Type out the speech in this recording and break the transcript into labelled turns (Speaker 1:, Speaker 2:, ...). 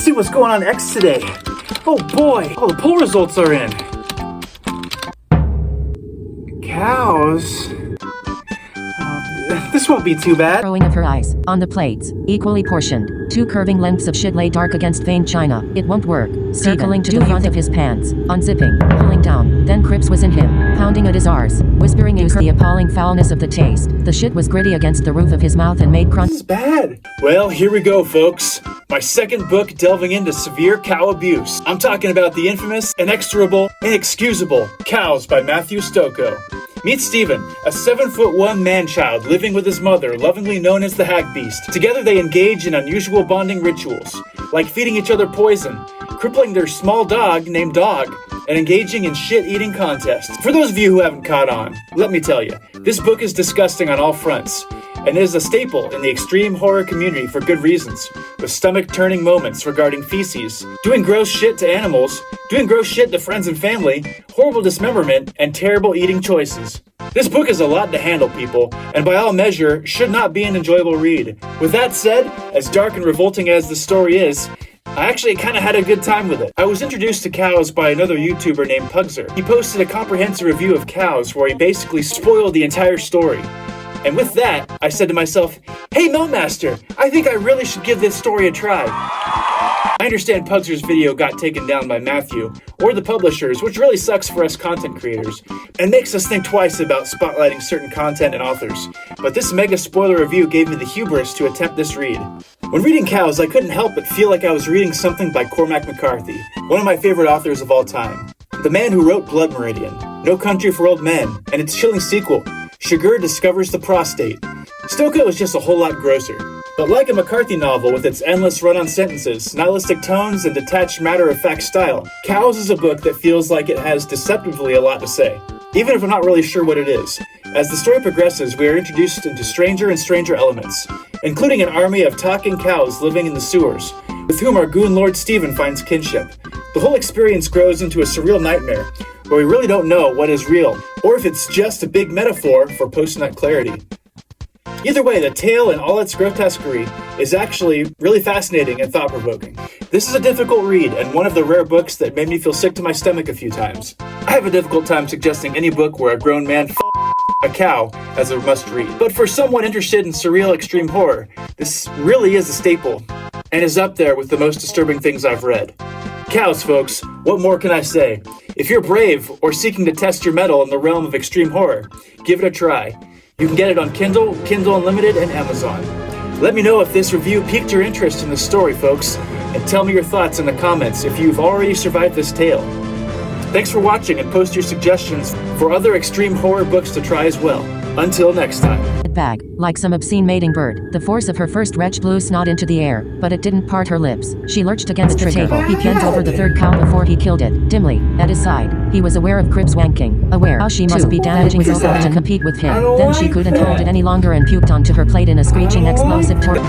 Speaker 1: Let's see what's going on X today. Oh boy, all the poll results are in. Cows. This won't be too bad.
Speaker 2: Throwing of her eyes on the plates, equally portioned. 2 curving lengths of shit lay dark against veined china. It won't work. Circling to the front of his pants, unzipping, pulling down. Then Cripps was in him, pounding at his R's, whispering the appalling foulness of the taste. The shit was gritty against the roof of his mouth and made crunch.
Speaker 1: This is bad. Well, here we go, folks. My second book delving into severe cow abuse. I'm talking about the infamous, inexorable, inexcusable Cows by Matthew Stokoe. Meet Stephen, a 7'1" man-child living with his mother, lovingly known as the Hag Beast. Together they engage in unusual bonding rituals, like feeding each other poison, crippling their small dog named Dog, and engaging in shit-eating contests. For those of you who haven't caught on, let me tell you, this book is disgusting on all fronts, and is a staple in the extreme horror community for good reasons, with stomach-turning moments regarding feces, doing gross shit to animals, doing gross shit to friends and family, horrible dismemberment, and terrible eating choices. This book is a lot to handle, people, and by all measure, should not be an enjoyable read. With that said, as dark and revolting as the story is, I actually kind of had a good time with it. I was introduced to Cows by another YouTuber named Pugzer. He posted a comprehensive review of Cows where he basically spoiled the entire story. And with that, I said to myself, hey Meltmaster, I think I really should give this story a try. I understand Pugzer's video got taken down by Matthew, or the publishers, which really sucks for us content creators, and makes us think twice about spotlighting certain content and authors. But this mega spoiler review gave me the hubris to attempt this read. When reading Cows, I couldn't help but feel like I was reading something by Cormac McCarthy, one of my favorite authors of all time. The man who wrote Blood Meridian, No Country for Old Men, and its chilling sequel, Sugar Discovers the Prostate. Stokoe is just a whole lot grosser. But like a McCarthy novel with its endless run-on sentences, nihilistic tones, and detached matter-of-fact style, Cows is a book that feels like it has deceptively a lot to say, even if I'm not really sure what it is. As the story progresses, we are introduced into stranger and stranger elements, including an army of talking cows living in the sewers, with whom our goon Lord Stephen finds kinship. The whole experience grows into a surreal nightmare, where we really don't know what is real, or if it's just a big metaphor for post-nut clarity. Either way, the tale in all its grotesquerie is actually really fascinating and thought-provoking. This is a difficult read, and one of the rare books that made me feel sick to my stomach a few times. I have a difficult time suggesting any book where a grown man a cow as a must-read. But for someone interested in surreal extreme horror, this really is a staple, and is up there with the most disturbing things I've read. Cows, folks, what more can I say? If you're brave or seeking to test your mettle in the realm of extreme horror, give it a try. You can get it on Kindle, Kindle Unlimited, and Amazon. Let me know if this review piqued your interest in the story, folks, and tell me your thoughts in the comments if you've already survived this tale. Thanks for watching, and post your suggestions for other extreme horror books to try as well. Until next time.
Speaker 2: Bag, like some obscene mating bird. The force of her first retch blew snot into the air, but it didn't part her lips. She lurched against the table. He bent over the third cow before he killed it. Dimly, at his side, he was aware of Cripps wanking. Aware how she must be damaging herself to compete with him. Then she couldn't hold it any longer and puked onto her plate in a screeching explosive torrent.